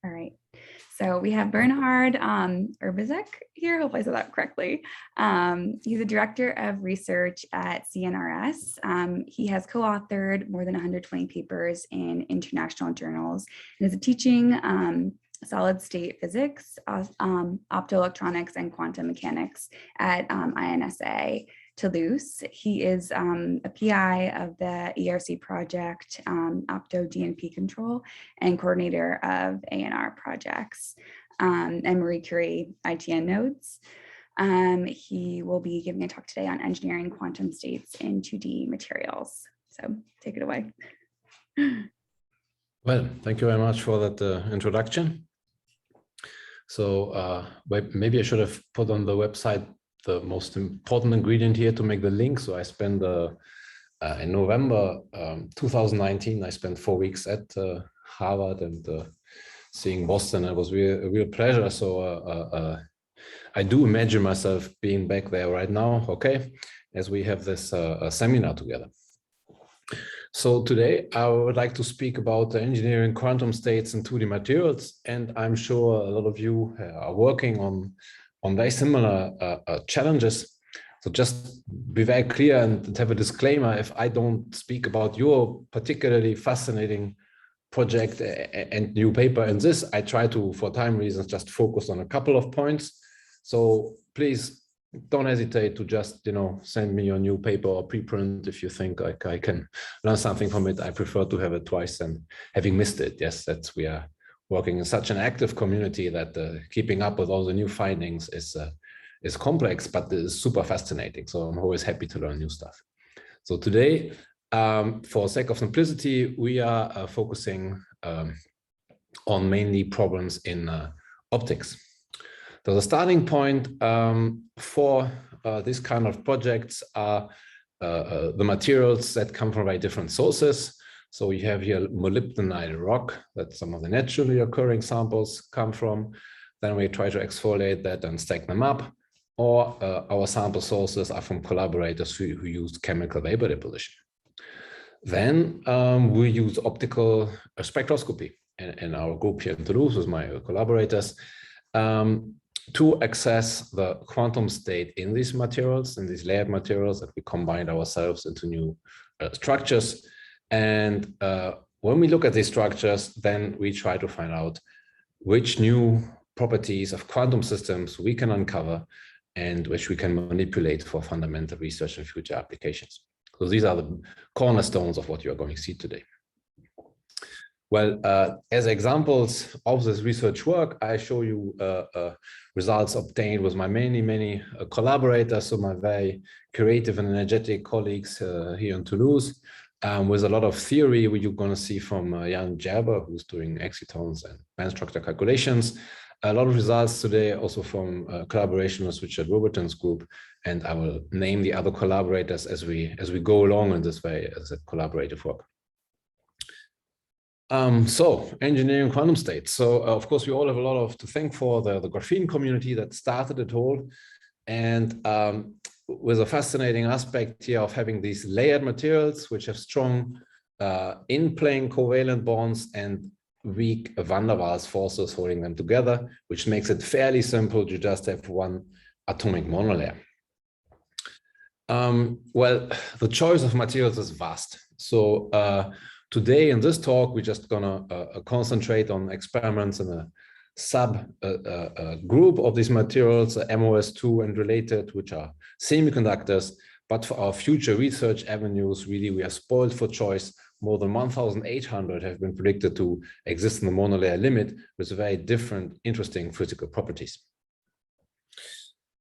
All right. So we have Bernhard Urbaszek here. Hope I said that correctly. He's a director of research at CNRS. He has co-authored more than 120 papers in international journals and is teaching solid state physics, optoelectronics, and quantum mechanics at INSA Toulouse. He is a PI of the ERC project, Opto GNP Control, and coordinator of ANR projects and Marie Curie ITN nodes. He will be giving a talk today on engineering quantum states in 2D materials. So take it away. Well, thank you very much for that introduction. So maybe I should have put on the website the most important ingredient here to make the link. So I spent in November 2019, I spent 4 weeks at Harvard and seeing Boston. It was a real pleasure. So I do imagine myself being back there right now, okay, as we have this seminar together. So today I would like to speak about engineering quantum states and 2D materials, and I'm sure a lot of you are working on very similar challenges. So just be very clear and have a disclaimer: if I don't speak about your particularly fascinating project and new paper in this, I try to, for time reasons, just focus on a couple of points. So please don't hesitate to just, send me your new paper or preprint if you think like I can learn something from it. I prefer to have it twice than having missed it. Yes, we are working in such an active community that keeping up with all the new findings is complex, but it is super fascinating. So I'm always happy to learn new stuff. So today, for sake of simplicity, we are focusing on mainly problems in optics. So the starting point for this kind of projects are the materials that come from very different sources. So we have here molybdenite rock that some of the naturally occurring samples come from. Then we try to exfoliate that and stack them up. Or our sample sources are from collaborators who use chemical vapor deposition. Then we use optical spectroscopy in our group here in Toulouse with my collaborators to access the quantum state in these materials, in these layered materials that we combined ourselves into new structures. And when we look at these structures, then we try to find out which new properties of quantum systems we can uncover and which we can manipulate for fundamental research and future applications. So these are the cornerstones of what you are going to see today. Well, as examples of this research work, I show you results obtained with my many collaborators, so my very creative and energetic colleagues here in Toulouse, with a lot of theory you're going to see from Jan Gerber, who's doing excitons and band structure calculations. A lot of results today also from collaboration with Richard Robertson's group, and I will name the other collaborators as we go along in this way as a collaborative work. So engineering quantum states. So of course we all have a lot to thank for the graphene community that started it all, and with a fascinating aspect here of having these layered materials which have strong in-plane covalent bonds and weak van der Waals forces holding them together, which makes it fairly simple to just have one atomic monolayer. Well, the choice of materials is vast. So today in this talk, we're just gonna concentrate on experiments in a sub group of these materials, MOS2 and related, which are semiconductors. But for our future research avenues, really, we are spoiled for choice. More than 1,800 have been predicted to exist in the monolayer limit with very different, interesting physical properties.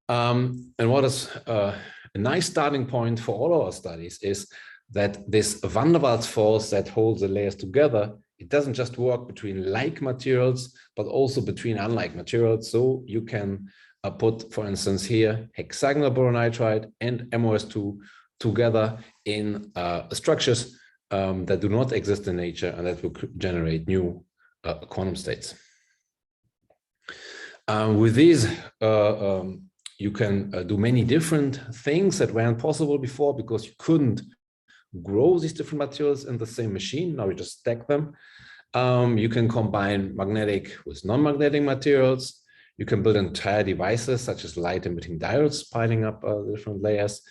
And what is a nice starting point for all our studies is that this van der Waals force that holds the layers together, it doesn't just work between like materials, but also between unlike materials. So you can put, for instance, here hexagonal boronitride and MOS2 together in structures that do not exist in nature and that will generate new quantum states. With these, you can do many different things that weren't possible before because you couldn't grow these different materials in the same machine. Now we just stack them. You can combine magnetic with non-magnetic materials. You can build entire devices such as light-emitting diodes piling up different layers,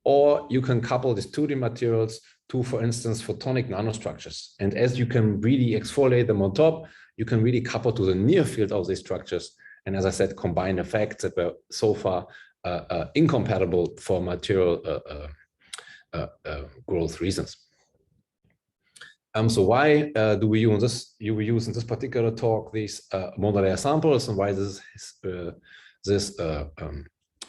or you can couple these 2D materials to, for instance, photonic nanostructures. And as you can really exfoliate them on top, you can really couple to the near field of these structures. And as I said, combine effects that were so far incompatible for material growth reasons. So why do we use this? You will use in this particular talk these monolayer samples, and why this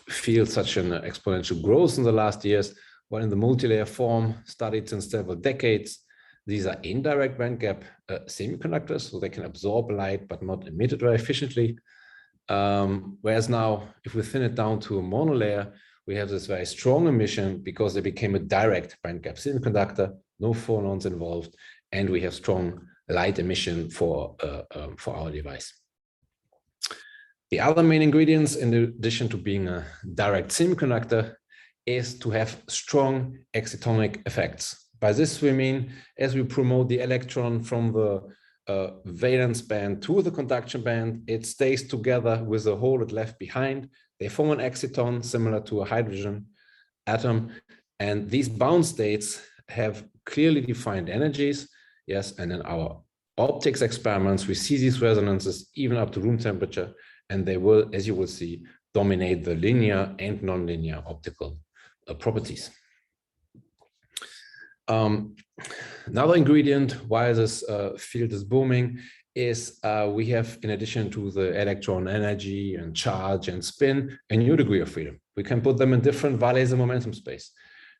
field such an exponential growth in the last years? Well, in the multilayer form, studied since several decades, these are indirect bandgap semiconductors, so they can absorb light but not emit it very efficiently. Whereas now, if we thin it down to a monolayer, we have this very strong emission because they became a direct bandgap semiconductor, no phonons involved, and we have strong light emission for our device. The other main ingredients, in addition to being a direct semiconductor, is to have strong excitonic effects. By this we mean, as we promote the electron from the valence band to the conduction band, it stays together with the hole it left behind. They form an exciton similar to a hydrogen atom, and these bound states have clearly defined energies. Yes, and in our optics experiments, we see these resonances even up to room temperature, and they will, as you will see, dominate the linear and nonlinear optical properties. Another ingredient why this field is booming is we have, in addition to the electron energy and charge and spin, a new degree of freedom. We can put them in different valleys of momentum space.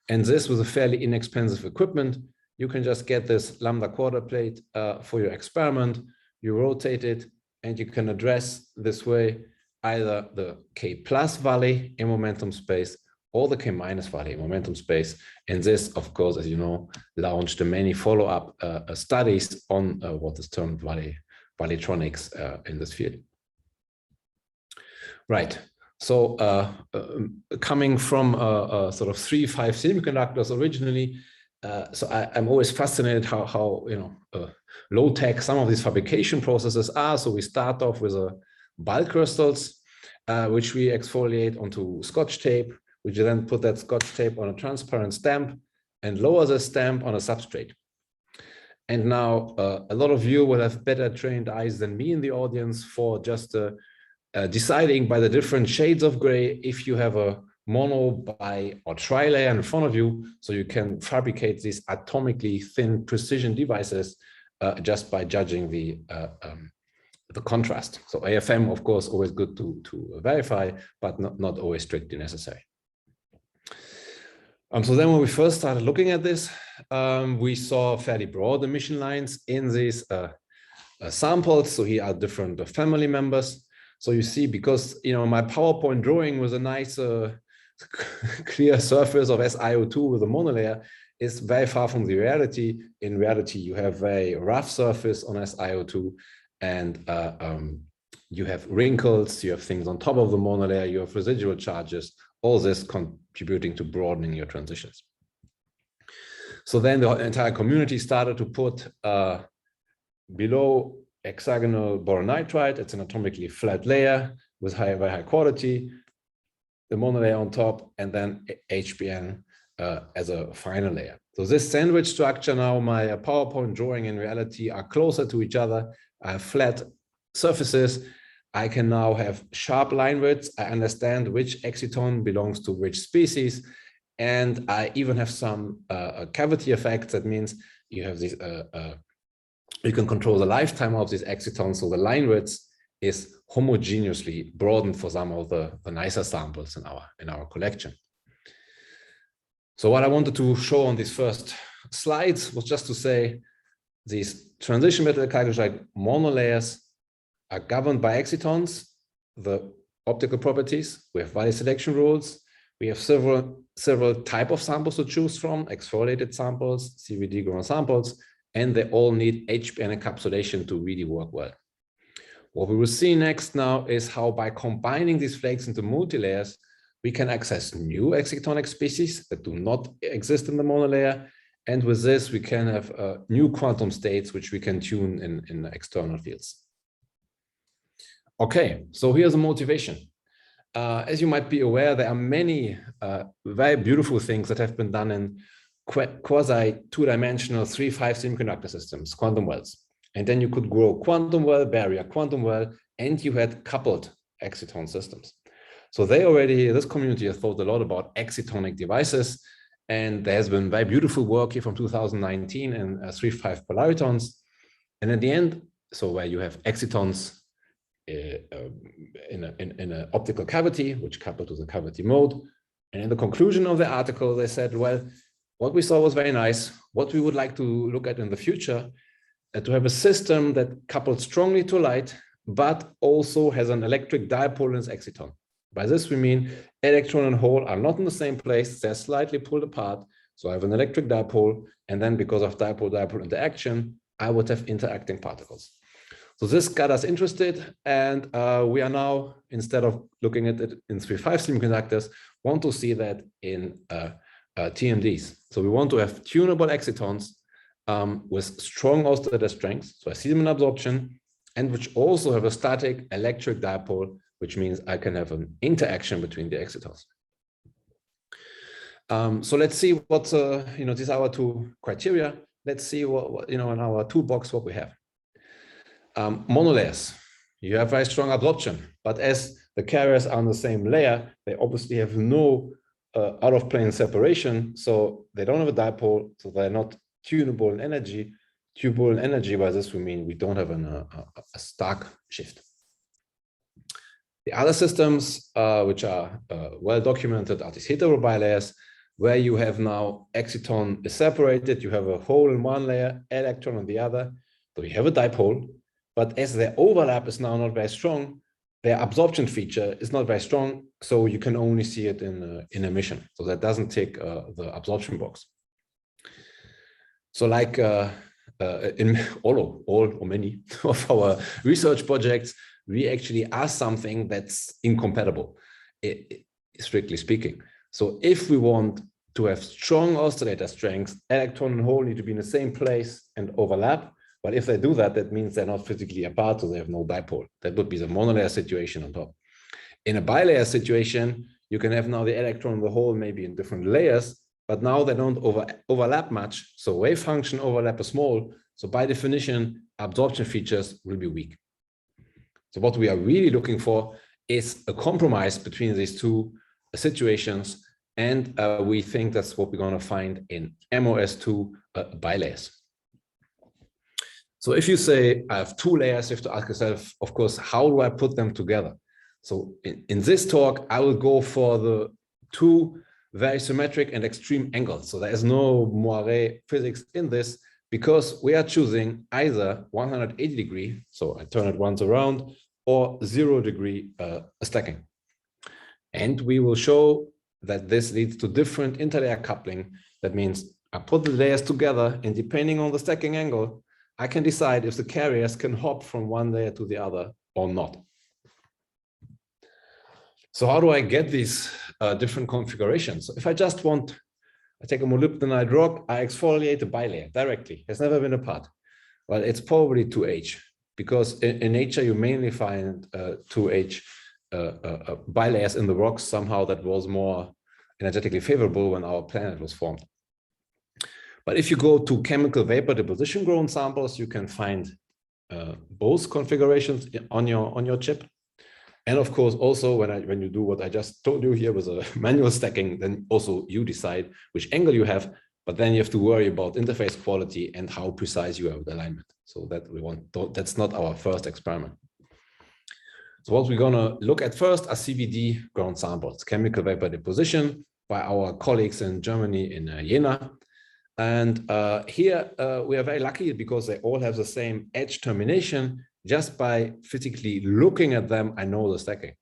And this with a fairly inexpensive equipment. You can just get this lambda quarter plate for your experiment, you rotate it, and you can address this way either the K plus valley in momentum space or the K minus valley in momentum space. And this, of course, as you know, launched many follow-up studies on what is termed valleytronics in this field. Right. So coming from sort of 3-5 semiconductors originally, so I'm always fascinated how low tech some of these fabrication processes are. So we start off with bulk crystals, which we exfoliate onto Scotch tape, which you then put that Scotch tape on a transparent stamp and lower the stamp on a substrate. And now a lot of you will have better trained eyes than me in the audience for just deciding by the different shades of gray if you have a mono, bi, or tri-layer in front of you, so you can fabricate these atomically thin precision devices just by judging the contrast. So AFM, of course, always good to verify, but not always strictly necessary. So then when we first started looking at this, we saw fairly broad emission lines in these samples. So here are different family members. So you see, because my PowerPoint drawing was a nice clear surface of SiO2 with a monolayer, is very far from the reality. In reality, you have very rough surface on SiO2, and you have wrinkles, you have things on top of the monolayer, you have residual charges, all this contributing to broadening your transitions. So then the entire community started to put below hexagonal boron nitride, it's an atomically flat layer with very high quality, the monolayer on top, and then HBN as a final layer. So this sandwich structure now, my PowerPoint drawing in reality are closer to each other. I have flat surfaces. I can now have sharp line widths. I understand which exciton belongs to which species. And I even have some cavity effects. That means you have these, you can control the lifetime of these excitons. So the line widths is homogeneously broadened for some of the nicer samples in our collection. So what I wanted to show on these first slides was just to say these transition metal calcium monolayers are governed by excitons, the optical properties. We have valley selection rules. We have several type of samples to choose from, exfoliated samples, CVD grown samples, and they all need HBN encapsulation to really work well. What we will see next now is how by combining these flakes into multi-layers, we can access new excitonic species that do not exist in the monolayer, And with this, we can have new quantum states, which we can tune in external fields. Okay, so here's a motivation. As you might be aware, there are many very beautiful things that have been done in quasi two-dimensional 3-5 semiconductor systems, quantum wells. And then you could grow quantum well, barrier, quantum well, and you had coupled exciton systems. So this community has thought a lot about excitonic devices. And there has been very beautiful work here from 2019 in 3-5 polaritons. And at the end, so where you have excitons in an optical cavity, which couple to the cavity mode. And in the conclusion of the article, they said, well, what we saw was very nice. What we would like to look at in the future, to have a system that couples strongly to light, but also has an electric dipole in its exciton. By this, we mean electron and hole are not in the same place. They're slightly pulled apart. So I have an electric dipole. And then because of dipole-dipole interaction, I would have interacting particles. So this got us interested. And we are now, instead of looking at it in 3-5 semiconductors, want to see that in TMDs. So we want to have tunable excitons with strong oscillator strengths. So I see them in absorption, and which also have a static electric dipole, which means I can have an interaction between the excitons. So let's see what, these are our two criteria. Let's see what in our toolbox, what we have. Monolayers, you have very strong absorption, but as the carriers are on the same layer, they obviously have no out of plane separation. So they don't have a dipole, so they're not tunable in energy. Tunable in energy, by this we mean we don't have a stark shift. The other systems, which are well documented, are these hetero bilayers, where you have now exciton is separated, you have a hole in one layer, electron on the other, so you have a dipole, but as their overlap is now not very strong, their absorption feature is not very strong, so you can only see it in emission. So that doesn't tick the absorption box. So like in all or many of our research projects, we actually ask something that's incompatible, strictly speaking. So if we want to have strong oscillator strengths, electron and hole need to be in the same place and overlap. But if they do that, that means they're not physically apart, so they have no dipole. That would be the monolayer situation on top. In a bilayer situation, you can have now the electron and the hole maybe in different layers, but now they don't overlap much. So wave function overlap is small. So by definition, absorption features will be weak. So what we are really looking for is a compromise between these two situations. And we think that's what we're going to find in MOS2 bilayers. So if you say I have two layers, you have to ask yourself, of course, how do I put them together? So in this talk, I will go for the two very symmetric and extreme angles. So there is no moire physics in this, because we are choosing either 180 degree, so I turn it once around, or 0 degree stacking. And we will show that this leads to different interlayer coupling. That means I put the layers together, and depending on the stacking angle, I can decide if the carriers can hop from one layer to the other or not. So how do I get these different configurations? If I just want, I take a molybdenite rock, I exfoliate the bilayer directly. It's never been apart. Well, it's probably 2H, because in nature you mainly find 2H bilayers in the rocks. Somehow that was more energetically favorable when our planet was formed. But if you go to chemical vapor deposition grown samples, you can find both configurations on your chip. And of course, also when you do what I just told you here with a manual stacking, then also you decide which angle you have, but then you have to worry about interface quality and how precise you are with alignment. So that's not our first experiment. So what we're gonna look at first are CVD ground samples, chemical vapor deposition by our colleagues in Germany in Jena. And here we are very lucky because they all have the same edge termination. Just by physically looking at them, I know the stacking.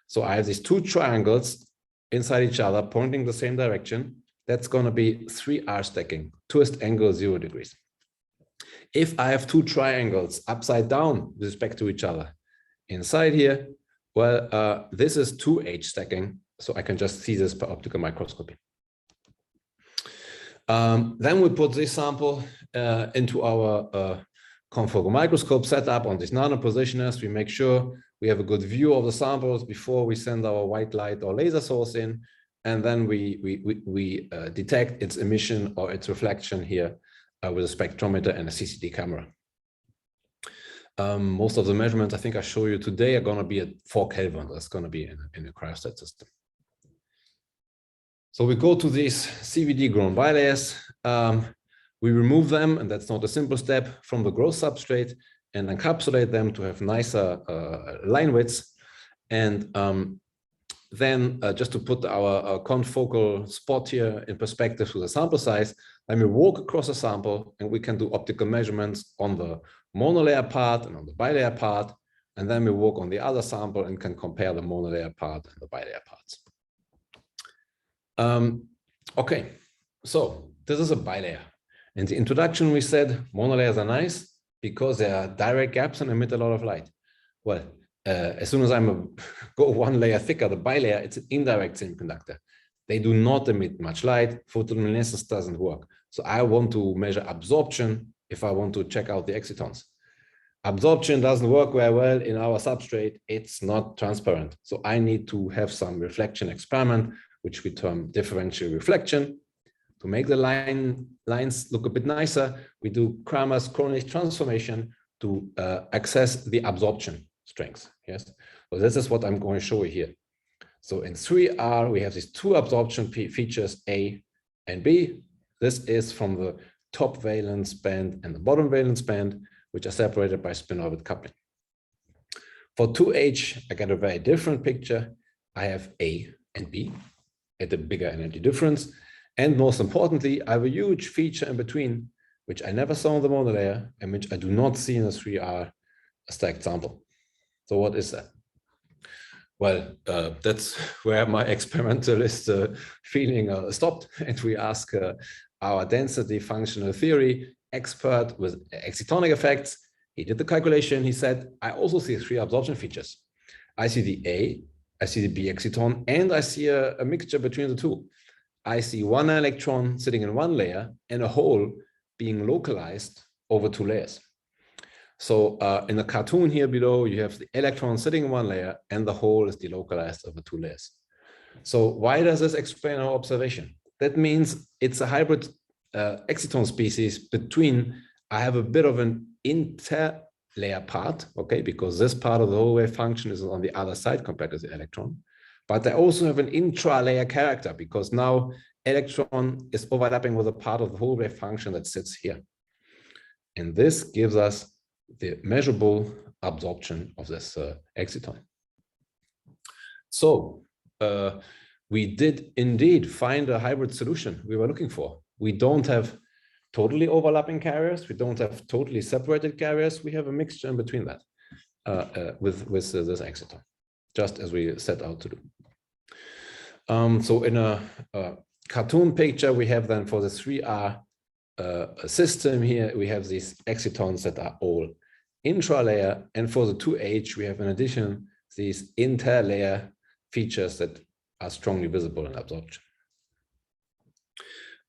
So I have these two triangles inside each other pointing the same direction. That's going to be 3R stacking, twist angle 0 degrees. If I have two triangles upside down with respect to each other inside here, well, this is 2H stacking. So I can just see this per optical microscopy. Then we put this sample into our confocal microscope setup on these nano positioners. We make sure we have a good view of the samples before we send our white light or laser source in. And then we detect its emission or its reflection here with a spectrometer and a CCD camera. Most of the measurements I think I show you today are going to be at 4 Kelvin. That's going to be in a cryostat system. So we go to these CVD grown bilayers. We remove them, and that's not a simple step, from the growth substrate and encapsulate them to have nicer line widths. And then just to put our confocal spot here in perspective to the sample size, then we walk across a sample and we can do optical measurements on the monolayer part and on the bilayer part. And then we walk on the other sample and can compare the monolayer part and the bilayer parts. Okay, so this is a bilayer. In the introduction, we said monolayers are nice because there are direct gaps and emit a lot of light. Well, as soon as go one layer thicker, the bilayer, it's an indirect semiconductor. They do not emit much light. Photoluminescence doesn't work. So I want to measure absorption if I want to check out the excitons. Absorption doesn't work very well in our substrate. It's not transparent. So I need to have some reflection experiment, which we term differential reflection. To make the lines look a bit nicer, we do Kramer's Kronich transformation to access the absorption strength. Yes, so this is what I'm going to show you here. So in 3R, we have these two absorption features, A and B. This is from the top valence band and the bottom valence band, which are separated by spin-orbit coupling. For 2H, I get a very different picture. I have A and B at a bigger energy difference. And most importantly, I have a huge feature in between, which I never saw in the monolayer and which I do not see in a 3R stacked sample. So what is that? Well, that's where my experimentalist feeling stopped. And we ask our density functional theory expert with exatonic effects. He did the calculation. He said, I also see 3 absorption features. I see the A, I see the B exciton, and I see a mixture between the two. I see one electron sitting in one layer and a hole being localized over 2 layers. So in the cartoon here below, you have the electron sitting in one layer and the hole is delocalized over 2 layers. So why does this explain our observation? That means it's a hybrid exciton species between, I have a bit of an interlayer part, okay, because this part of the whole wave function is on the other side compared to the electron. But I also have an intra-layer character because now electron is overlapping with a part of the whole wave function that sits here. And this gives us the measurable absorption of this exciton. So we did indeed find a hybrid solution we were looking for. We don't have totally overlapping carriers. We don't have totally separated carriers. We have a mixture in between that with this exciton, just as we set out to do. So in a cartoon picture, we have then for the 3R system here, we have these excitons that are all intra-layer. And for the 2H, we have in addition these interlayer features that are strongly visible in absorption.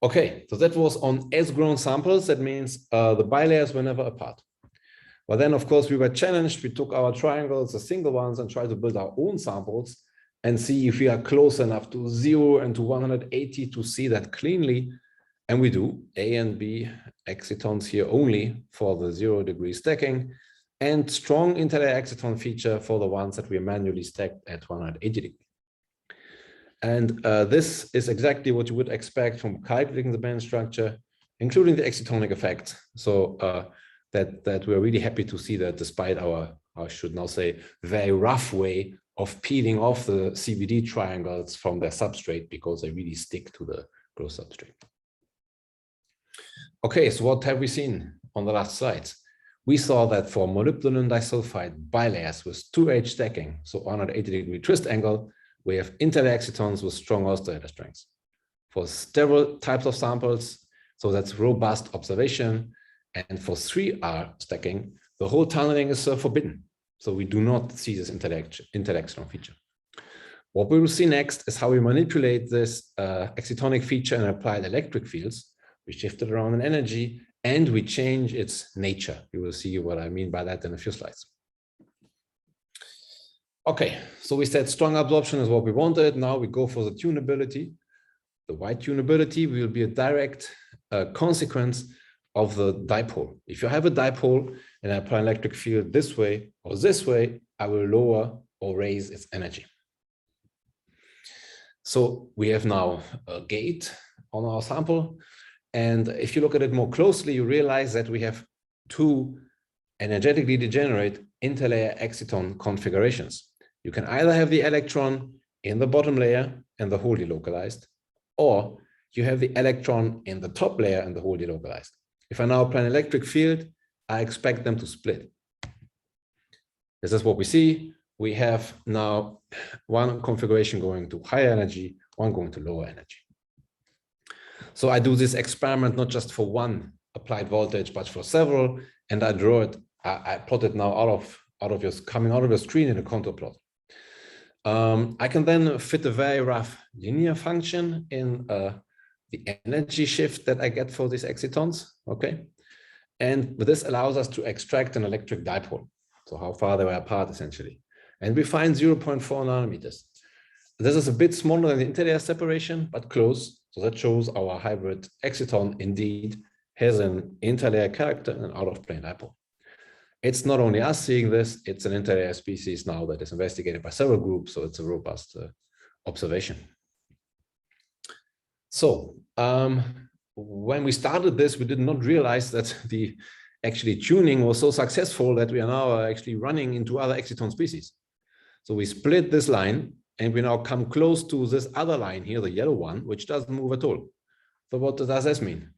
Okay, so that was on S-grown samples. That means the bilayers were never apart. But then, of course, we were challenged. We took our triangles, the single ones, and tried to build our own samples and see if we are close enough to 0 and to 180 to see that cleanly. And we do. A and B excitons here only for the 0-degree stacking, and strong interlayer exciton feature for the ones that we manually stacked at 180 degrees. And this is exactly what you would expect from calculating the band structure, including the excitonic effect. So that we're really happy to see that despite our, I should now say, very rough way of peeling off the CVD triangles from their substrate because they really stick to the growth substrate. Okay, so what have we seen on the last slides? We saw that for molybdenum disulfide bilayers with 2H stacking, so 180-degree twist angle, we have interlayer excitons with strong oscillator strengths. For several types of samples, so that's robust observation. And for 3R stacking, the whole tunneling is forbidden. So we do not see this interactional feature. What we will see next is how we manipulate this excitonic feature and applied electric fields we shift it around in energy, and we change its nature. You will see what I mean by that in a few slides. Okay, so we said strong absorption is what we wanted. Now we go for the tunability. The wide tunability will be a direct consequence of the dipole. If you have a dipole and I apply an electric field this way or this way, I will lower or raise its energy. So we have now a gate on our sample. And if you look at it more closely, you realize that we have two energetically degenerate interlayer exciton configurations. You can either have the electron in the bottom layer and the whole delocalized, or you have the electron in the top layer and the whole delocalized. If I now apply an electric field, I expect them to split. This is what we see. We have now one configuration going to higher energy, one going to lower energy. So I do this experiment not just for one applied voltage, but for several, and I draw it. I plot it now coming out of your screen in a contour plot. I can then fit a very rough linear function in the energy shift that I get for these excitons, okay? And this allows us to extract an electric dipole. So how far they were apart, essentially. And we find 0.4 nanometers. This is a bit smaller than the interlayer separation, but close. So that shows our hybrid exciton indeed has an interlayer character and an out-of-plane dipole. It's not only us seeing this, it's an interlayer species now that is investigated by several groups, so it's a robust observation. So when we started this, we did not realize that the actually tuning was so successful that we are now actually running into other exciton species. So we split this line and we now come close to this other line here, the yellow one, which doesn't move at all. So what does this mean?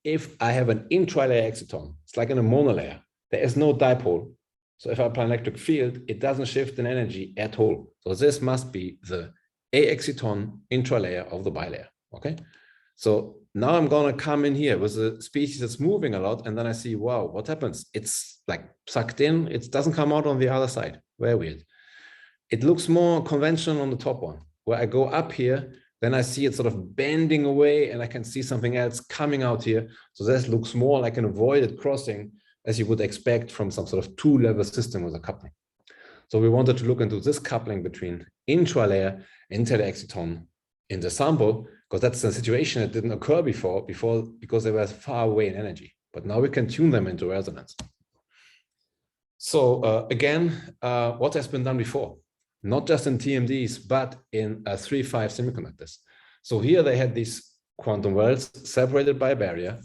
If I have an intralayer exciton, it's like in a monolayer, there is no dipole. So if I apply an electric field, it doesn't shift in energy at all. So this must be the A exciton intralayer of the bilayer, okay? So now I'm gonna come in here with a species that's moving a lot, and then I see, wow, what happens? It's like sucked in, it doesn't come out on the other side, very weird. It looks more conventional on the top one. Where I go up here, then I see it sort of bending away and I can see something else coming out here. So this looks more like an avoided crossing as you would expect from some sort of two-level system with a coupling. So we wanted to look into this coupling between intralayer and interlayer exciton in the sample, because that's a situation that didn't occur before because they were far away in energy. But now we can tune them into resonance. So again, what has been done before? Not just in TMDs, but in 3-5 semiconductors. So here they had these quantum wells separated by a barrier,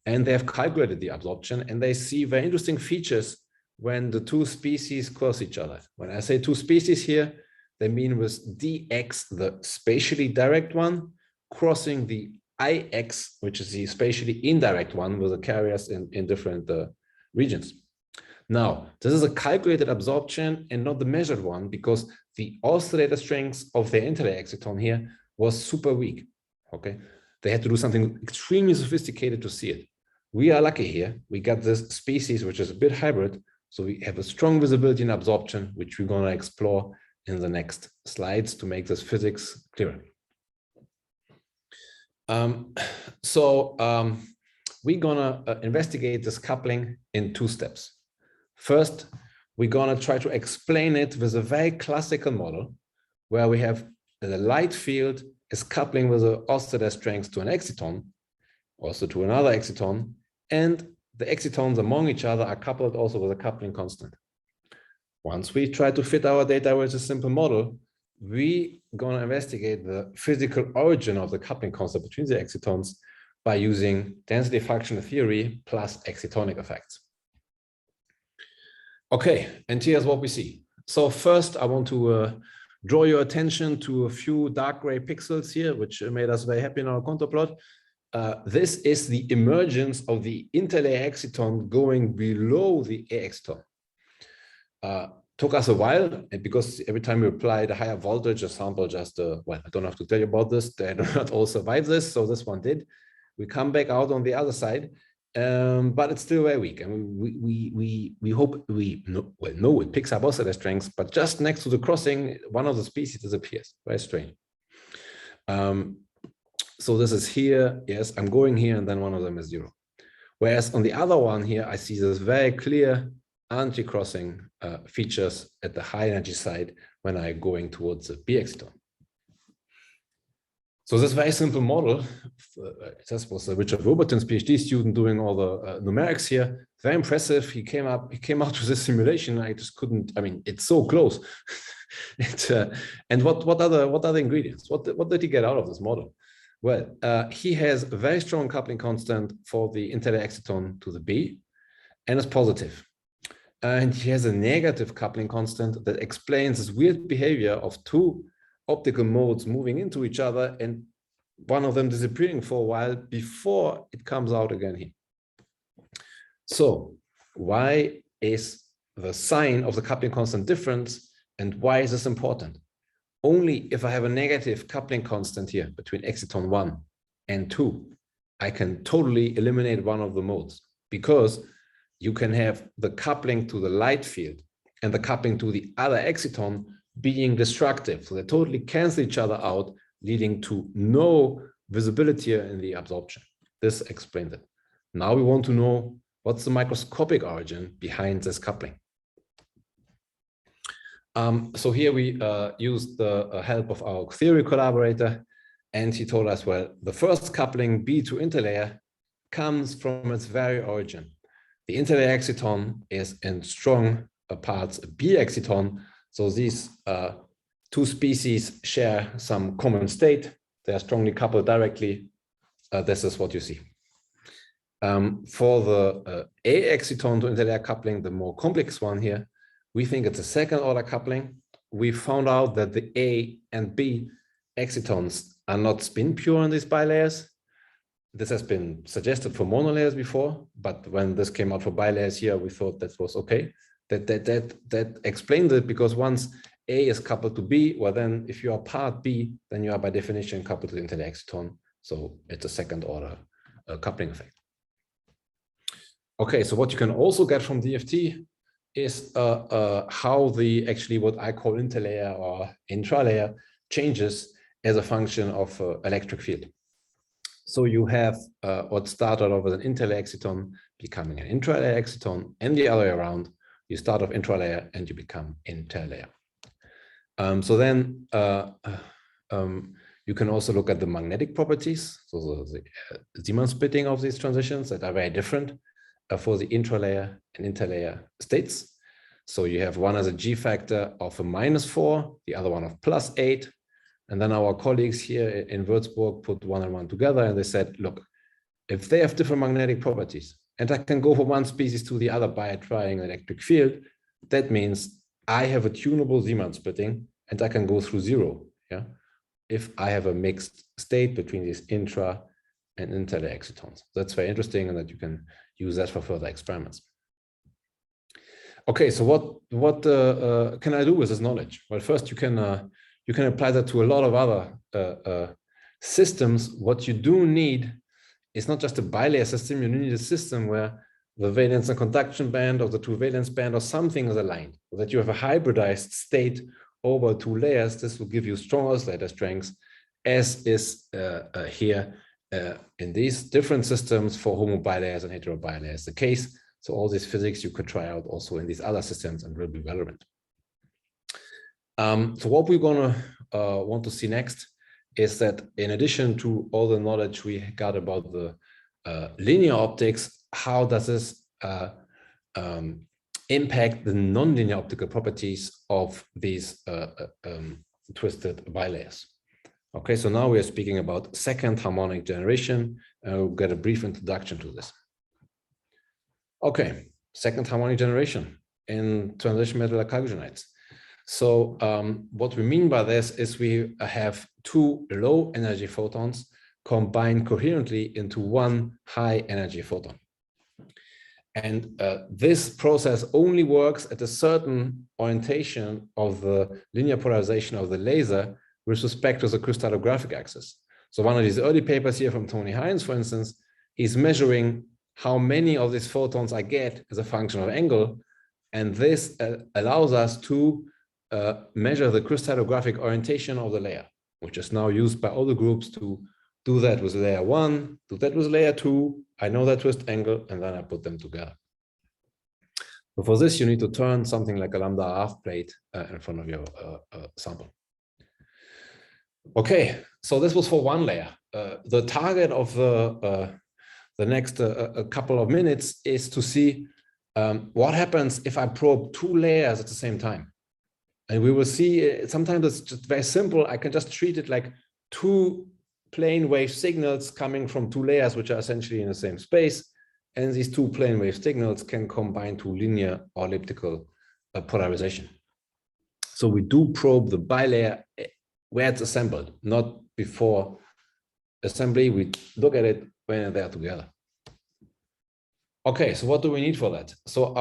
and they have calculated the absorption, and they see very interesting features when the two species cross each other. When I say two species here, they mean with dx, the spatially direct one, crossing the ix, which is the spatially indirect one with the carriers in different regions. Now, this is a calculated absorption and not the measured one, because the oscillator strength of the interlayer exciton here was super weak, okay? They had to do something extremely sophisticated to see it. We are lucky here. We got this species, which is a bit hybrid, so we have a strong visibility in absorption, which we're gonna explore in the next slides to make this physics clearer. We're gonna investigate this coupling in 2 steps. First, we're gonna try to explain it with a very classical model where we have the light field is coupling with the oscillator strength to an exciton, also to another exciton, and the excitons among each other are coupled also with a coupling constant. Once we try to fit our data with a simple model, we're gonna investigate the physical origin of the coupling constant between the excitons by using density functional theory plus excitonic effects. Okay, and here's what we see. So first, I want to draw your attention to a few dark gray pixels here, which made us very happy in our contour plot. This is the emergence of the interlayer exciton going below the A exciton. Took us a while, and because every time we applied a higher voltage, a sample just, well, I don't have to tell you about this, they do not all survive this, so this one did. We come back out on the other side, but it's still very weak. And we hope, no, it picks up oscillator strength, but just next to the crossing, one of the species disappears. Very strange. So this is here, yes, I'm going here, and then one of them is 0. Whereas on the other one here, I see this very clear anti-crossing features at the high energy side when I'm going towards the B exciton. So this very simple model, this was Richard Roberton's PhD student doing all the numerics here. Very impressive. He came out with this simulation. I just couldn't. I mean, it's so close. And what are the ingredients? What did he get out of this model? Well, he has a very strong coupling constant for the interlayer exciton to the B, and it's positive. And he has a negative coupling constant that explains this weird behavior of two optical modes moving into each other and one of them disappearing for a while before it comes out again here. So why is the sign of the coupling constant different, and why is this important? Only if I have a negative coupling constant here between exciton 1 and 2, I can totally eliminate one of the modes, because you can have the coupling to the light field and the coupling to the other exciton being destructive. So they totally cancel each other out, leading to no visibility in the absorption. This explains it. Now we want to know what's the microscopic origin behind this coupling. So here we used the help of our theory collaborator, and he told us, well, the first coupling B to interlayer comes from its very origin. The interlayer exciton is in strong parts B exciton. So these two species share some common state. They are strongly coupled directly. This is what you see. For the A exciton to interlayer coupling, the more complex one here, we think it's a second order coupling. We found out that the A and B excitons are not spin pure in these bilayers. This has been suggested for monolayers before, but when this came out for bilayers here, we thought that was okay. That explains it, because once A is coupled to B, well then if you are part B, then you are by definition coupled to the interlayer exciton. So it's a second order coupling effect. Okay, so what you can also get from DFT is how the actually what I call interlayer or intralayer changes as a function of electric field. So you have what started off as an interlayer exciton becoming an intralayer exciton, and the other way around. You start off intralayer and you become interlayer. So then you can also look at the magnetic properties, so the Zeeman splitting of these transitions that are very different for the intralayer and interlayer states. So you have one as a G factor of a -4, the other one of +8. And then our colleagues here in Würzburg put 1 and 1 together, and they said, look, if they have different magnetic properties, and I can go from one species to the other by trying an electric field, that means I have a tunable Zeeman splitting, and I can go through 0. Yeah, if I have a mixed state between these intra and interlayer excitons. That's very interesting, and that you can use that for further experiments. Okay, so what can I do with this knowledge? Well, first you can apply that to a lot of other systems. What you do need is not just a bilayer system. You need a system where the valence and conduction band or the two valence band or something is aligned, so that you have a hybridized state over 2 layers. This will give you strong oscillator strengths, as is here in these different systems for homo bilayers and hetero bilayers the case. So all this physics you could try out also in these other systems and will be relevant. So what we're gonna want to see next is that in addition to all the knowledge we got about the linear optics, how does this impact the nonlinear optical properties of these twisted bilayers? Okay, so now we are speaking about second harmonic generation. We'll get a brief introduction to this. Okay, second harmonic generation in transition metal chalcogenides. So what we mean by this is we have 2 low energy photons combined coherently into 1 high energy photon. And this process only works at a certain orientation of the linear polarization of the laser with respect to the crystallographic axis. So one of these early papers here from Tony Hines, for instance, is measuring how many of these photons I get as a function of angle. And this allows us to measure the crystallographic orientation of the layer, which is now used by all the groups to do that with layer 1, do that with layer 2. I know that twist angle, and then I put them together. So for this, you need to turn something like a lambda half plate in front of your sample. Okay, so this was for one layer. The target of the next couple of minutes is to see what happens if I probe 2 layers at the same time. And we will see, sometimes it's just very simple. I can just treat it like 2 plane wave signals coming from 2 layers, which are essentially in the same space. And these 2 plane wave signals can combine to linear or elliptical polarization. So we do probe the bilayer where it's assembled, not before assembly. We look at it when they're together. Okay, so what do we need for that? So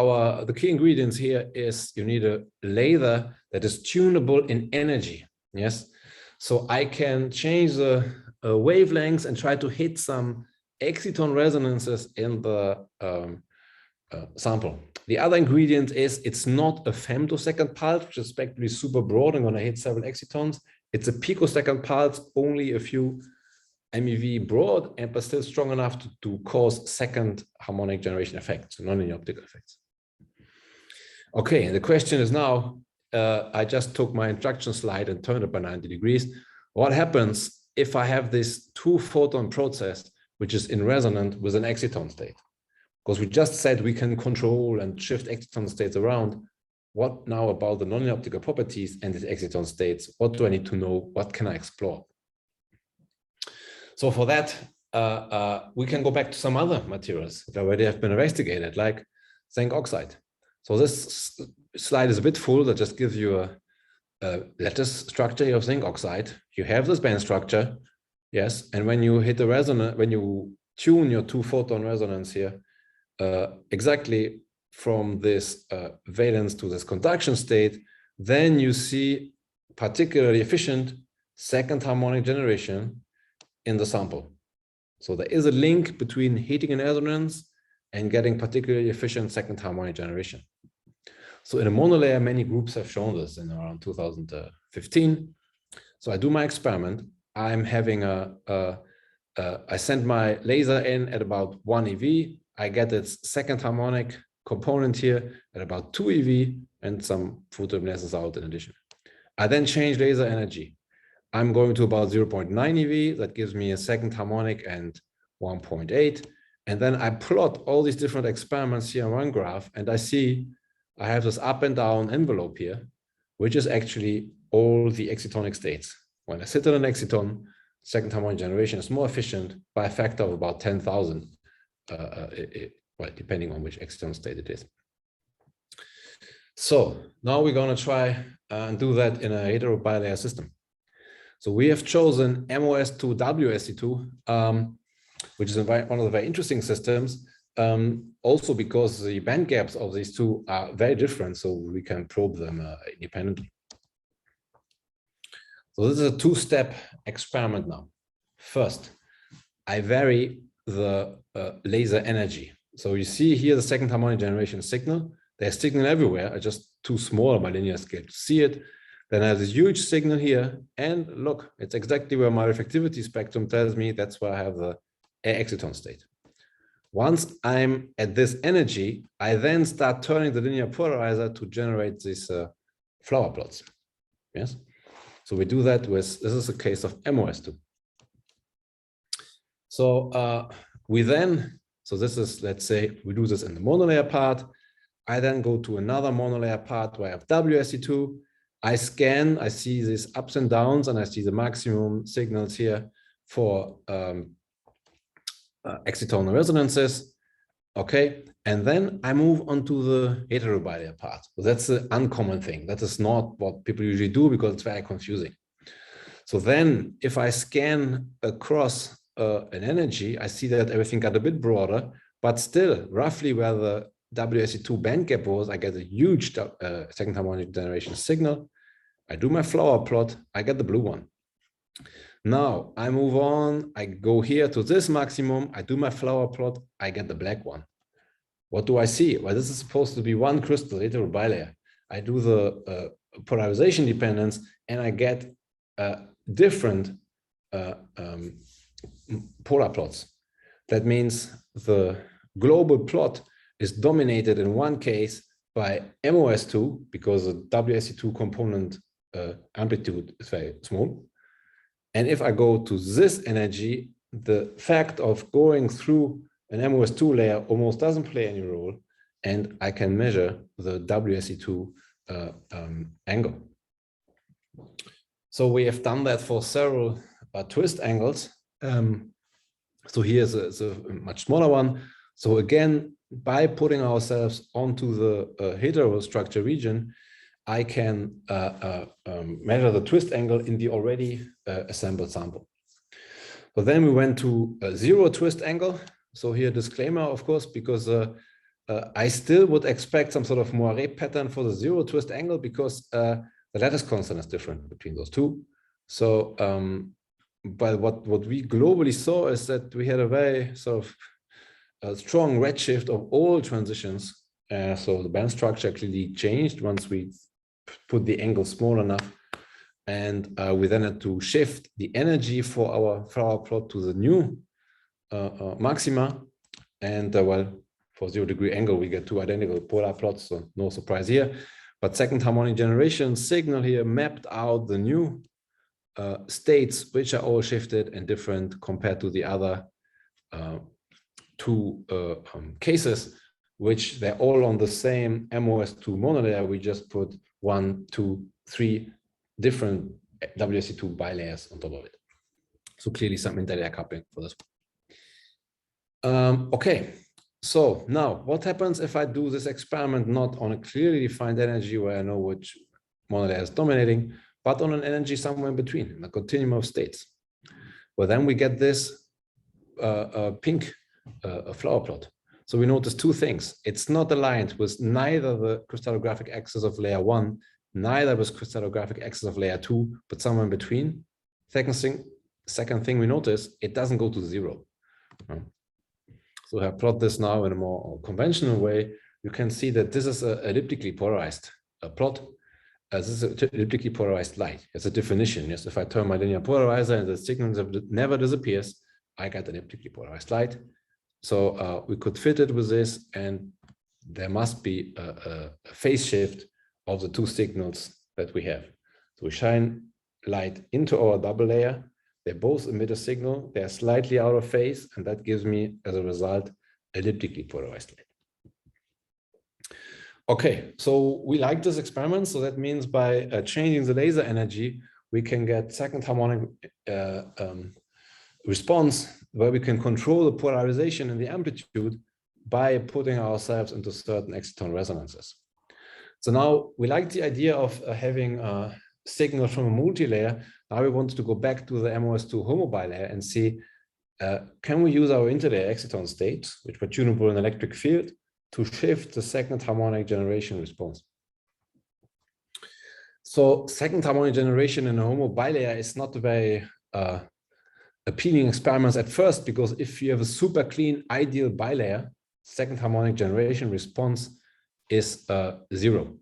the key ingredients here is you need a laser that is tunable in energy. Yes, so I can change the wavelengths and try to hit some exciton resonances in the sample. The other ingredient is it's not a femtosecond pulse, which is expected to be super broad and going to hit several excitons. It's a picosecond pulse, only a few MeV broad, but still strong enough to cause second harmonic generation effects, nonlinear optical effects. Okay, and the question is now, I just took my instruction slide and turned it by 90 degrees. What happens if I have this 2-photon process, which is in resonance with an exciton state? Because we just said we can control and shift exciton states around. What now about the nonlinear optical properties and these exciton states? What do I need to know? What can I explore? So for that, we can go back to some other materials that already have been investigated, like zinc oxide. So this slide is a bit full. That just gives you a lattice structure of zinc oxide. You have this band structure, yes. And when you hit the resonance, when you tune your 2-photon resonance here, exactly from this valence to this conduction state, then you see particularly efficient second harmonic generation in the sample. So there is a link between heating and resonance and getting particularly efficient second harmonic generation. So in a monolayer, many groups have shown this in around 2015. So I do my experiment. I'm having I send my laser in at about 1 eV. I get its second harmonic component here at about 2 eV and some photoluminescence out in addition. I then change laser energy. I'm going to about 0.9 eV. That gives me a second harmonic and 1.8. And then I plot all these different experiments here on one graph, and I see I have this up and down envelope here, which is actually all the excitonic states. When I sit on an exciton, second harmonic generation is more efficient by a factor of about 10,000, well, depending on which exciton state it is. So now we're going to try and do that in a hetero bilayer system. So we have chosen MOS2 WSC2, which is one of the very interesting systems, also because the band gaps of these two are very different, so we can probe them independently. So this is a 2-step experiment now. First, I vary the laser energy. So you see here the second harmonic generation signal. There's signal everywhere. I just too small on my linear scale to see it. Then I have this huge signal here, and look, it's exactly where my reflectivity spectrum tells me that's where I have the exciton state. Once I'm at this energy, I then start turning the linear polarizer to generate these flower plots. Yes, so we do that with, this is a case of MOS2. So we then, so this is, let's say we do this in the monolayer part. I then go to another monolayer part where I have WSC2. I scan, I see these ups and downs, and I see the maximum signals here for excitonal resonances. Okay, and then I move on to the heterobilayer part. So that's the uncommon thing. That is not what people usually do because it's very confusing. So then if I scan across an energy, I see that everything got a bit broader, but still roughly where the WSC2 band gap was, I get a huge second harmonic generation signal. I do my flower plot, I get the blue one. Now I move on, I go here to this maximum, I do my flower plot, I get the black one. What do I see? Well, this is supposed to be one crystal, heterobilayer. I do the polarization dependence, and I get different polar plots. That means the global plot is dominated in one case by MOS2 because the WSE2 component amplitude is very small. And if I go to this energy, the fact of going through an MOS2 layer almost doesn't play any role, and I can measure the WSE2 angle. So we have done that for several twist angles. So here's a much smaller one. So again, by putting ourselves onto the heterostructure region, I can measure the twist angle in the already assembled sample. But then we went to a zero twist angle. So here, disclaimer, of course, because I still would expect some sort of moire pattern for the zero twist angle because the lattice constant is different between those two. So, but what we globally saw is that we had a very sort of strong redshift of all transitions. So the band structure clearly changed once we put the angle small enough. And we then had to shift the energy for our plot to the new maxima. And well, for 0 degree angle, we get two identical polar plots, so no surprise here. But second harmonic generation signal here mapped out the new states, which are all shifted and different compared to the other two cases, which they're all on the same MOS2 monolayer. We just put 1, 2, 3 different WSE2 bilayers on top of it. So clearly some interlayer coupling for this. Okay, so now what happens if I do this experiment not on a clearly defined energy where I know which monolayer is dominating, but on an energy somewhere in between, in a continuum of states? Well, then we get this pink flower plot. So we notice two things. It's not aligned with neither the crystallographic axis of layer 1, neither with crystallographic axis of layer 2, but somewhere in between. Second thing we notice, it doesn't go to 0. So if I plot this now in a more conventional way, you can see that this is an elliptically polarized plot. This is an elliptically polarized light. It's a definition. Yes, if I turn my linear polarizer and the signal never disappears, I get an elliptically polarized light. So we could fit it with this, and there must be a phase shift of the two signals that we have. So we shine light into our double layer. They both emit a signal. They're slightly out of phase, and that gives me, as a result, elliptically polarized light. Okay, so we like this experiment. So that means by changing the laser energy, we can get second harmonic response where we can control the polarization and the amplitude by putting ourselves into certain exciton resonances. So now we like the idea of having a signal from a multi-layer. Now we want to go back to the MOS2 homo bilayer and see, can we use our interlayer exciton states, which were tunable in electric field, to shift the second harmonic generation response? So second harmonic generation in a homo bilayer is not a very appealing experiments at first, because if you have a super clean ideal bilayer, second harmonic generation response is 0.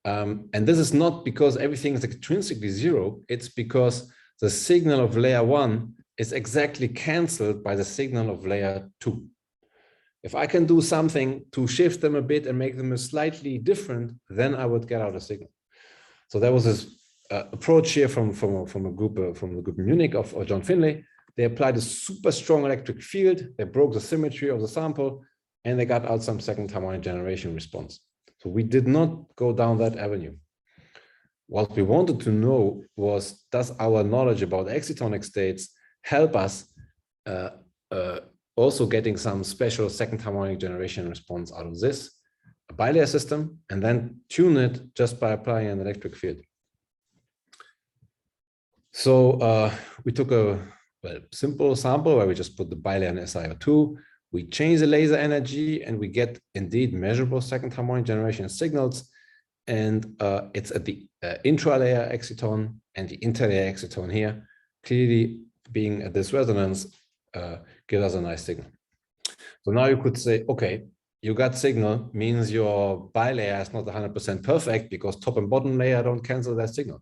And this is not because everything is intrinsically 0, it's because the signal of layer 1 is exactly cancelled by the signal of layer 2. If I can do something to shift them a bit and make them slightly different, then I would get out a signal. So there was this approach here from the group in Munich of John Finlay. They applied a super strong electric field. They broke the symmetry of the sample, and they got out some second harmonic generation response. So we did not go down that avenue. What we wanted to know was, does our knowledge about excitonic states help us also getting some special second harmonic generation response out of this bilayer system, and then tune it just by applying an electric field. So we took a simple sample where we just put the bilayer in SiO2. We change the laser energy, and we get indeed measurable second harmonic generation signals. And it's at the intralayer exciton and the interlayer exciton here, clearly being at this resonance, gives us a nice signal. So now you could say, okay, you got signal, means your bilayer is not 100% perfect because top and bottom layer don't cancel that signal.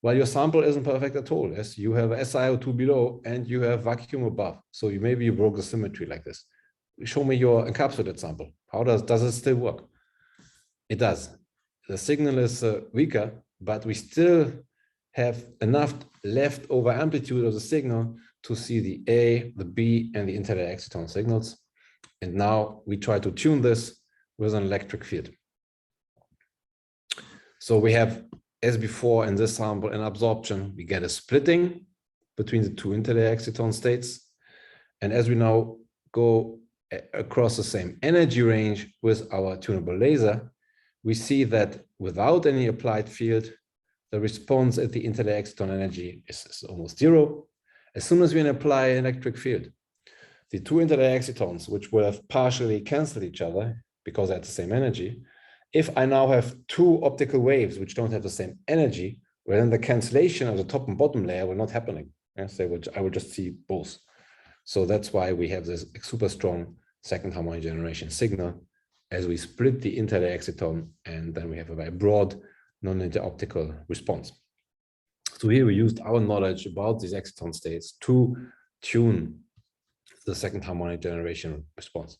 Well, your sample isn't perfect at all. Yes, you have SiO2 below and you have vacuum above. So maybe you broke the symmetry like this. Show me your encapsulated sample. How does it still work? It does. The signal is weaker, but we still have enough leftover amplitude of the signal to see the A, the B, and the interlayer exciton signals. And now we try to tune this with an electric field. So we have, as before in this sample, an absorption. We get a splitting between the two interlayer exciton states. And as we now go across the same energy range with our tunable laser, we see that without any applied field, the response at the interlayer exciton energy is almost zero. As soon as we apply an electric field, the two interlayer excitons, which will have partially canceled each other because they have the same energy, if I now have two optical waves which don't have the same energy, well, then the cancellation of the top and bottom layer will not happen. Yes, I will just see both. So that's why we have this super strong second harmonic generation signal as we split the interlayer exciton, and then we have a very broad non-linear optical response. So here we used our knowledge about these exciton states to tune the second harmonic generation response.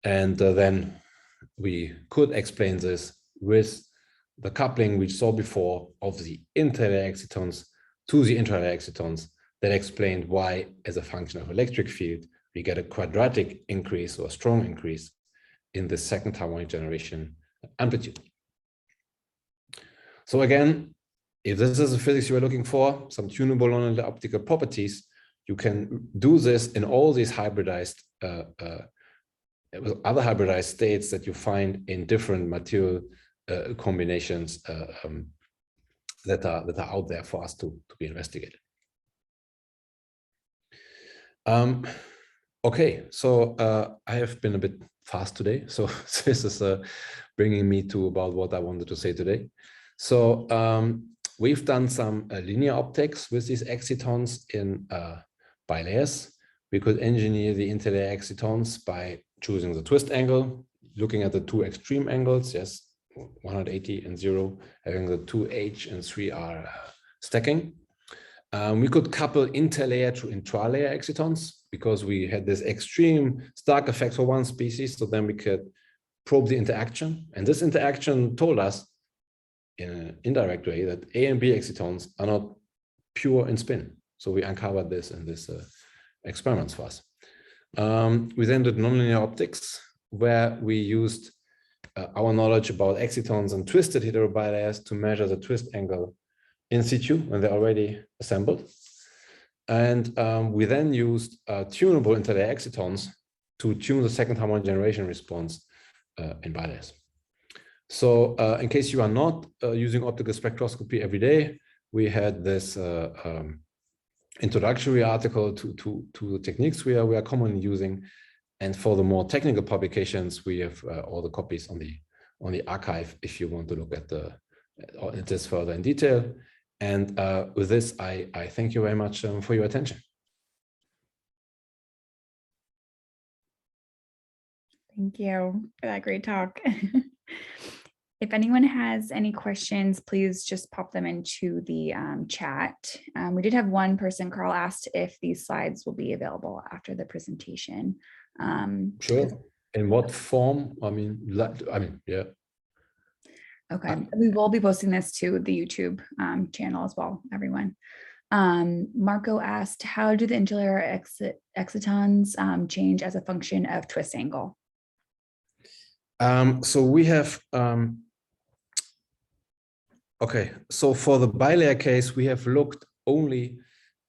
And then we could explain this with the coupling we saw before of the interlayer excitons to the intralayer excitons that explained why, as a function of electric field, we get a quadratic increase or a strong increase in the second harmonic generation amplitude. So again, if this is the physics you are looking for, some tunable non-linear optical properties, you can do this in all these hybridized other hybridized states that you find in different material combinations that are out there for us to be investigated. Okay, so I have been a bit fast today, so this is bringing me to about what I wanted to say today. So we've done some linear optics with these excitons in bilayers. We could engineer the interlayer excitons by choosing the twist angle, looking at the two extreme angles, yes, 180 and 0, having the 2H and 3R stacking. We could couple interlayer to intralayer excitons because we had this extreme Stark effect for one species, so then we could probe the interaction. And this interaction told us in an indirect way that A and B excitons are not pure in spin. So we uncovered this in this experiments for us. We then did nonlinear optics, where we used our knowledge about excitons and twisted heterobilayers to measure the twist angle in situ when they're already assembled. And we then used tunable interlayer excitons to tune the second harmonic generation response in bilayers. So in case you are not using optical spectroscopy every day, we had this introductory article to the techniques we are commonly using. And for the more technical publications, we have all the copies on the archive if you want to look at this further in detail. And with this, I thank you very much for your attention. Thank you for that great talk. If anyone has any questions, please just pop them into the chat. We did have one person, Carl, asked if these slides will be available after the presentation. Sure. In what form? I mean, yeah. Okay, we will be posting this to the YouTube channel as well, everyone. Marco asked, how do the interlayer excitons change as a function of twist angle? So we have, okay, so for the bilayer case, we have looked only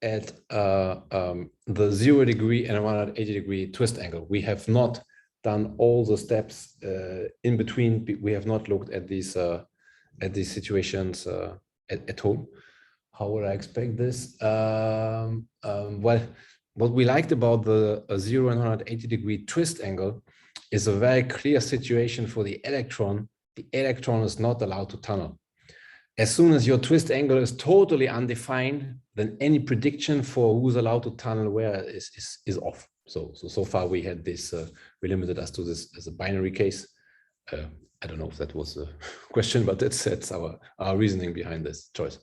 at the 0 degree and 180 degree twist angle. We have not done all the steps in between. We have not looked at these situations at home. How would I expect this? Well, what we liked about the 0 and 180 degree twist angle is a very clear situation for the electron. The electron is not allowed to tunnel. As soon as your twist angle is totally undefined, then any prediction for who's allowed to tunnel where is off. So far we had this, we limited us to this as a binary case. I don't know if that was a question, but that's our reasoning behind this choice.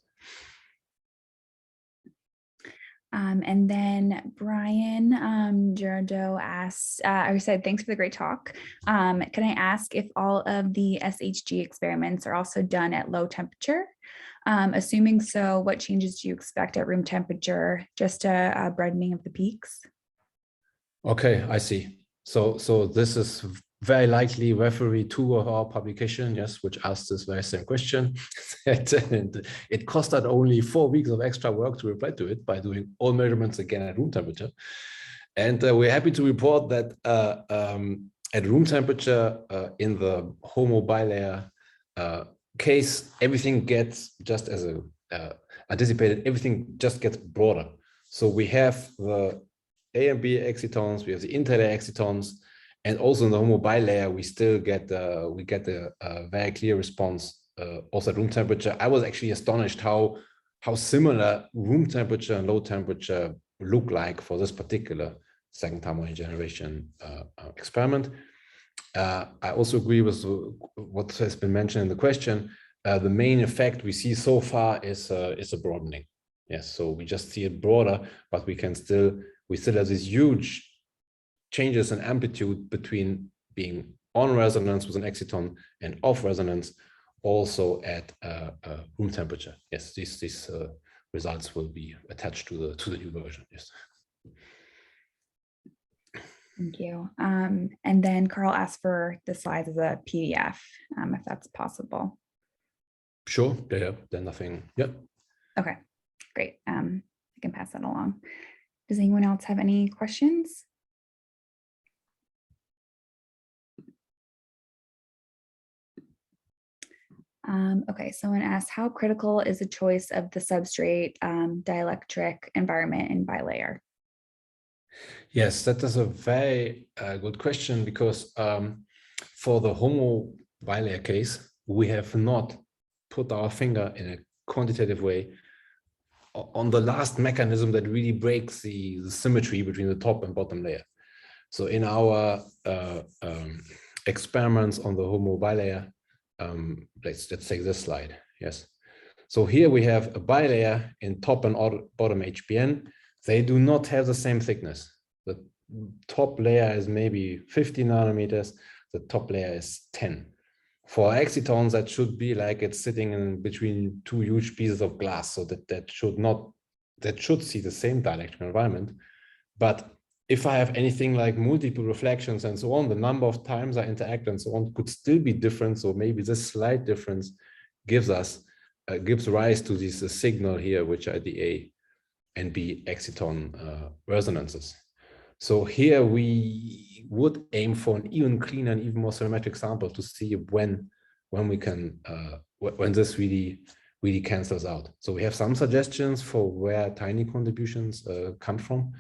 And then Brian Gerardo asked, or said, thanks for the great talk. Can I ask if all of the SHG experiments are also done at low temperature? Assuming so, what changes do you expect at room temperature? Just a broadening of the peaks? Okay, I see. So this is very likely referee 2 of our publication, yes, which asked this very same question. And it cost us only 4 weeks of extra work to reply to it by doing all measurements again at room temperature. And we're happy to report that at room temperature in the HOMO bilayer case, everything gets just as anticipated, everything just gets broader. So we have the A and B excitons, we have the interlayer excitons, and also in the HOMO bilayer, we still get a very clear response also at room temperature. I was actually astonished how similar room temperature and low temperature look like for this particular second harmonic generation experiment. I also agree with what has been mentioned in the question. The main effect we see so far is a broadening. Yes, so we just see it broader, but we still have these huge changes in amplitude between being on resonance with an exciton and off resonance, also at room temperature. Yes, these results will be attached to the new version. Yes. Thank you. And then Carl asked for the slides as a PDF, if that's possible. Sure. Yeah. Then nothing. Yeah. Okay. Great. I can pass that along. Does anyone else have any questions? Okay, someone asked, how critical is the choice of the substrate dielectric environment in bilayer? Yes, that is a very good question, because for the HOMO bilayer case, we have not put our finger in a quantitative way on the last mechanism that really breaks the symmetry between the top and bottom layer. So in our experiments on the HOMO bilayer, let's take this slide. Yes. So here we have a bilayer in top and bottom HBN. They do not have the same thickness. The top layer is maybe 50 nanometers. The top layer is 10. For excitons, that should be like it's sitting in between 2 huge pieces of glass. So that should see the same dielectric environment. But if I have anything like multiple reflections and so on, the number of times I interact and so on could still be different. So maybe this slight difference gives rise to this signal here, which are the A and B exciton resonances. So here we would aim for an even cleaner and even more symmetric sample to see when we can when this really cancels out. So we have some suggestions for where tiny contributions come from.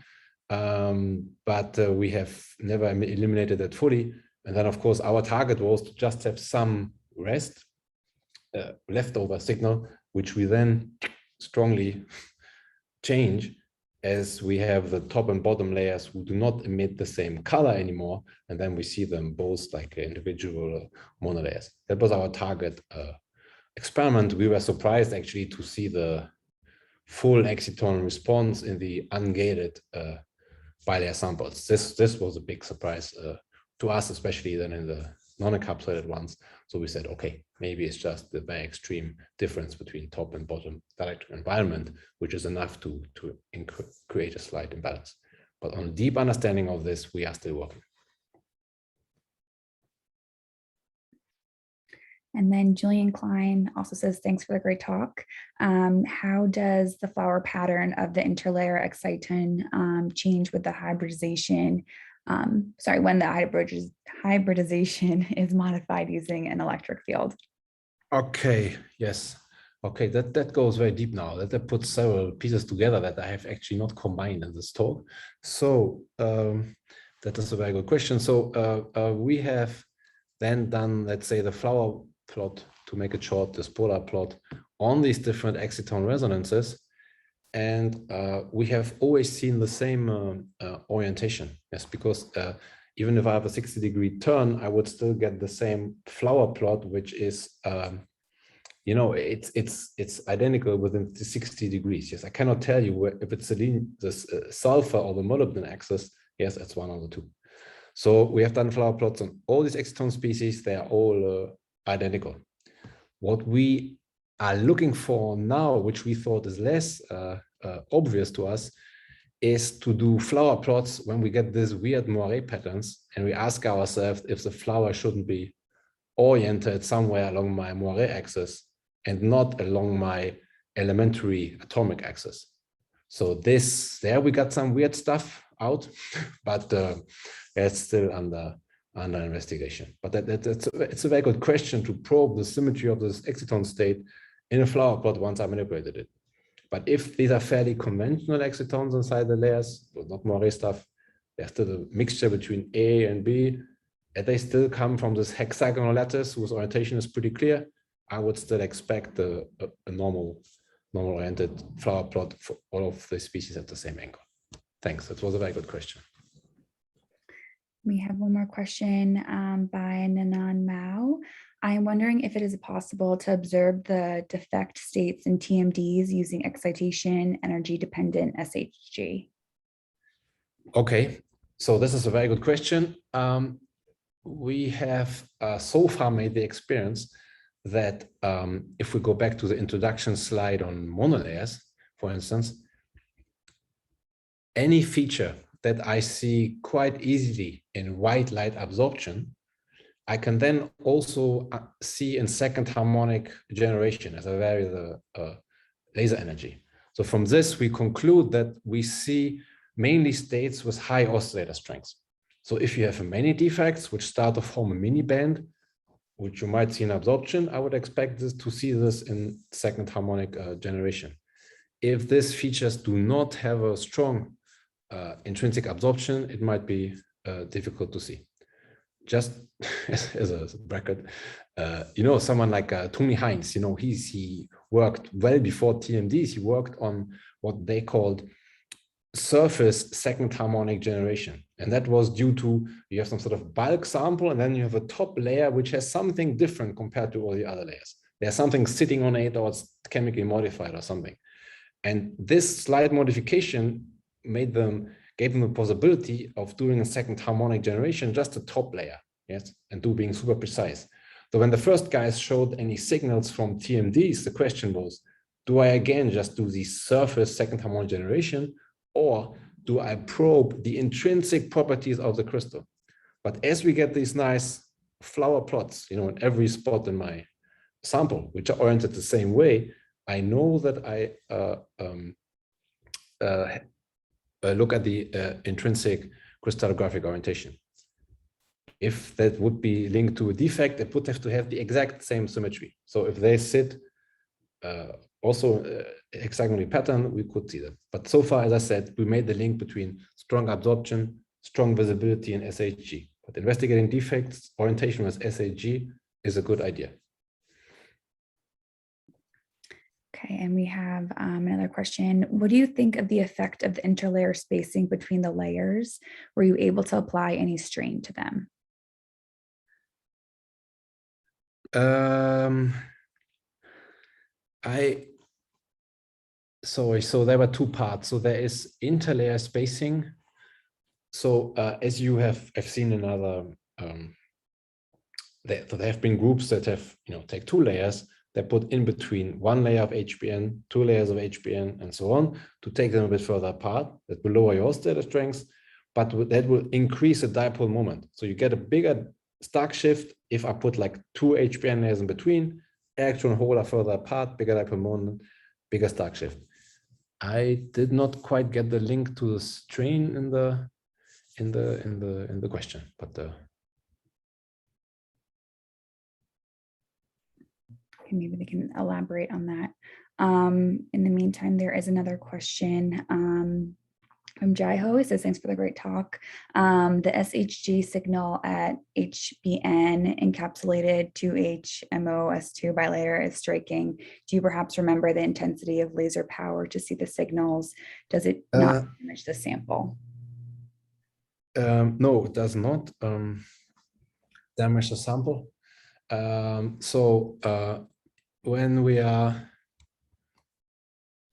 But we have never eliminated that fully. And then, of course, our target was to just have some leftover signal, which we then strongly change as we have the top and bottom layers who do not emit the same color anymore. And then we see them both like individual monolayers. That was our target experiment. We were surprised actually to see the full exciton response in the ungated bilayer samples. This was a big surprise to us, especially then in the non-encapsulated ones. So we said, okay, maybe it's just the very extreme difference between top and bottom dielectric environment, which is enough to create a slight imbalance. But on a deep understanding of this, we are still working. And then Julian Klein also says, thanks for the great talk. How does the flower pattern of the interlayer exciton change with the hybridization? When the hybridization is modified using an electric field? Okay, yes. Okay, that goes very deep now. That puts several pieces together that I have actually not combined in this talk. So that is a very good question. So we have then done, let's say, the flower plot, to make it short, this polar plot on these different exciton resonances. And we have always seen the same orientation. Yes, because even if I have a 60-degree turn, I would still get the same flower plot, which is, you know, it's identical within the 60 degrees. Yes, I cannot tell you if it's the sulfur or the molybdenum axis. Yes, it's one of the two. So we have done flower plots on all these exciton species. They are all identical. What we are looking for now, which we thought is less obvious to us, is to do flower plots when we get these weird moire patterns, and we ask ourselves if the flower shouldn't be oriented somewhere along my moire axis and not along my elementary atomic axis. So there we got some weird stuff out, but it's still under investigation. But it's a very good question to probe the symmetry of this exciton state in a flower plot once I manipulated it. But if these are fairly conventional excitons inside the layers, but not moire stuff, there's still a mixture between A and B, and they still come from this hexagonal lattice whose orientation is pretty clear. I would still expect a normal oriented flower plot for all of the species at the same angle. Thanks. That was a very good question. We have one more question by Nanan Mao. I'm wondering if it is possible to observe the defect states in TMDs using excitation energy dependent SHG. Okay, so this is a very good question. We have so far made the experience that if we go back to the introduction slide on monolayers, for instance, any feature that I see quite easily in white light absorption, I can then also see in second harmonic generation as I vary the laser energy. So from this, we conclude that we see mainly states with high oscillator strengths. So if you have many defects which start to form a mini band, which you might see in absorption, I would expect to see this in second harmonic generation. If these features do not have a strong intrinsic absorption, it might be difficult to see. Just as a bracket, you know, someone like Tony Heinz, you know, he worked well before TMDs. He worked on what they called surface second harmonic generation. And that was due to, you have some sort of bulk sample, and then you have a top layer which has something different compared to all the other layers. There's something sitting on it, or it's chemically modified or something. And this slight modification gave them the possibility of doing a second harmonic generation, just a top layer, yes, and being super precise. So when the first guys showed any signals from TMDs, the question was, do I again just do the surface second harmonic generation, or do I probe the intrinsic properties of the crystal? But as we get these nice flower plots, you know, in every spot in my sample, which are oriented the same way, I know that I look at the intrinsic crystallographic orientation. If that would be linked to a defect, it would have to have the exact same symmetry. So if they sit also hexagonally pattern, we could see that. But so far, as I said, we made the link between strong absorption, strong visibility, and SHG. But investigating defects, orientation with SHG is a good idea. Okay, and we have another question. What do you think of the effect of the interlayer spacing between the layers? Were you able to apply any strain to them? So there were two parts. So there is interlayer spacing. So as you have seen in other, there have been groups that have, you know, take two layers, they put in between one layer of HBN, two layers of HBN, and so on, to take them a bit further apart. That will lower your oscillator strengths, but that will increase the dipole moment. So you get a bigger Stark shift if I put like two HBN layers in between, electron hole are further apart, bigger dipole moment, bigger Stark shift. I did not quite get the link to the strain in the question, but maybe they can elaborate on that. In the meantime, there is another question from Jaiho. He says, thanks for the great talk. The SHG signal at HBN encapsulated 2HMOS2 bilayer is striking. Do you perhaps remember the intensity of laser power to see the signals? Does it not damage the sample? No, it does not damage the sample. When we are,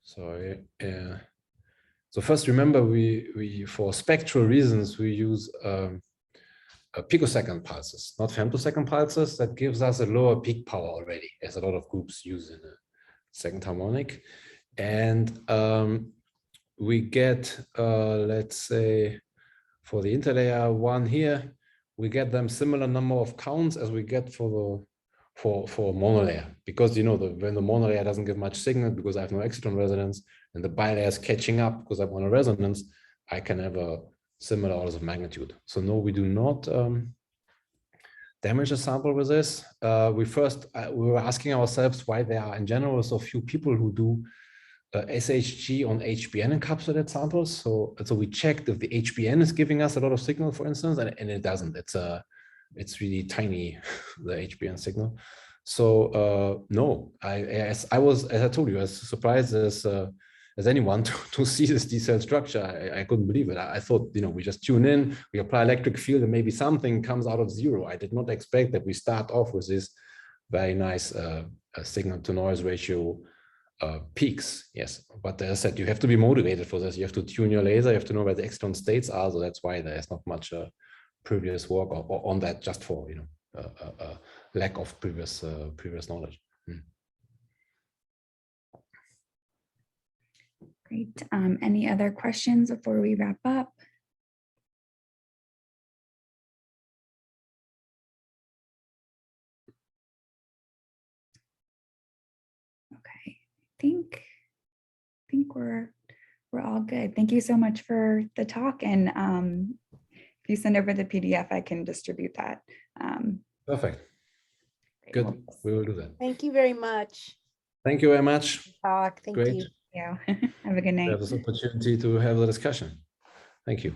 sorry, so first remember we for spectral reasons we use picosecond pulses, not femtosecond pulses. That gives us a lower peak power already, as a lot of groups use in a second harmonic. And we get, let's say, for the interlayer one here, we get them similar number of counts as we get for monolayer, because when the monolayer doesn't give much signal because I have no exciton resonance, and the bilayer is catching up because I'm on a resonance, I can have a similar orders of magnitude. So no, we do not damage the sample with this. We were asking ourselves why there are in general so few people who do SHG on HBN encapsulated samples. So we checked if the HBN is giving us a lot of signal, for instance, and it doesn't. It's really tiny, the HBN signal. So no, as I told you, as surprised as anyone to see this D-cell structure. I couldn't believe it. I thought, we just tune in, we apply electric field, and maybe something comes out of zero. I did not expect that we start off with this very nice signal to noise ratio peaks. Yes, but as I said, you have to be motivated for this. You have to tune your laser. You have to know where the exciton states are. So that's why there's not much previous work on that, just for lack of previous knowledge. Great. Any other questions before we wrap up? Okay, I think we're all good. Thank you so much for the talk. And if you send over the PDF, I can distribute that. Perfect. Good. We will do that. Thank you very much. Thank you very much. Talk. Thank Great. you. Yeah. Have a good night. Have this opportunity to have the discussion. Thank you.